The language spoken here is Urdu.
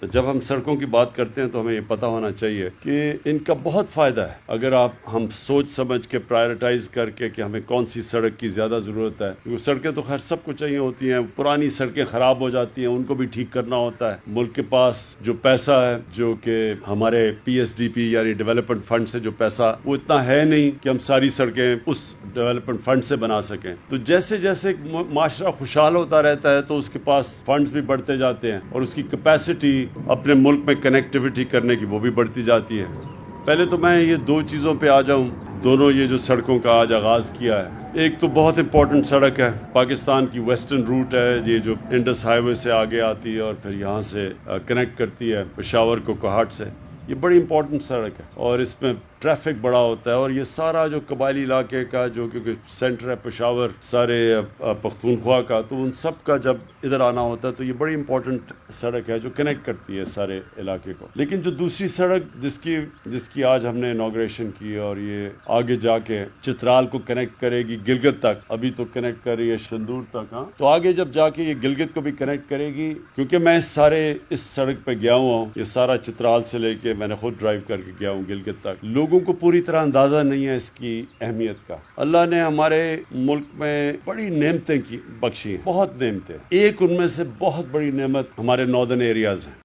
جب ہم سڑکوں کی بات کرتے ہیں تو ہمیں یہ پتہ ہونا چاہیے کہ ان کا بہت فائدہ ہے اگر ہم سوچ سمجھ کے پرائرٹائز کر کے کہ ہمیں کون سی سڑک کی زیادہ ضرورت ہے. کیونکہ سڑکیں تو خیر سب کو چاہیے ہوتی ہیں, پرانی سڑکیں خراب ہو جاتی ہیں, ان کو بھی ٹھیک کرنا ہوتا ہے. ملک کے پاس جو پیسہ ہے, جو کہ ہمارے پی ایس ڈی پی یعنی ڈیولپمنٹ فنڈ سے جو پیسہ, وہ اتنا ہے نہیں کہ ہم ساری سڑکیں اس ڈیولپمنٹ فنڈ سے بنا سکیں. تو جیسے جیسے معاشرہ خوشحال ہوتا رہتا ہے تو اس کے پاس فنڈز بھی بڑھتے جاتے ہیں اور اس کی کیپیسٹی اپنے ملک میں کنیکٹیوٹی کرنے کی وہ بھی بڑھتی جاتی ہے. پہلے تو میں یہ دو چیزوں پہ آ جاؤں, دونوں یہ جو سڑکوں کا آج آغاز کیا ہے. ایک تو بہت امپورٹنٹ سڑک ہے, پاکستان کی ویسٹرن روٹ ہے, یہ جو انڈس ہائی وے سے آگے آتی ہے اور پھر یہاں سے کنیکٹ کرتی ہے پشاور کو کوہاٹ سے. یہ بڑی امپورٹنٹ سڑک ہے اور اس میں ٹریفک بڑا ہوتا ہے, اور یہ سارا جو قبائلی علاقے کا جو کیونکہ سینٹر ہے پشاور سارے پختونخوا کا, تو ان سب کا جب ادھر آنا ہوتا ہے تو یہ بڑی امپورٹنٹ سڑک ہے جو کنیکٹ کرتی ہے سارے علاقے کو. لیکن جو دوسری سڑک جس کی آج ہم نے انوگریشن کی اور یہ آگے جا کے چترال کو کنیکٹ کرے گی گلگت تک, ابھی تو کنیکٹ کر رہی ہے شندور تک, تو آگے جب جا کے یہ گلگت کو بھی کنیکٹ کرے گی. کیونکہ میں اس سڑک پہ گیا ہوں, یہ سارا چترال سے لے کے میں نے خود ڈرائیو کر کے گیا ہوں گلگت تک. لوگوں کو پوری طرح اندازہ نہیں ہے اس کی اہمیت کا. اللہ نے ہمارے ملک میں بڑی نعمتیں بخشی ہیں, بہت نعمتیں. ایک ان میں سے بہت بڑی نعمت ہمارے ناردرن ایریاز ہیں.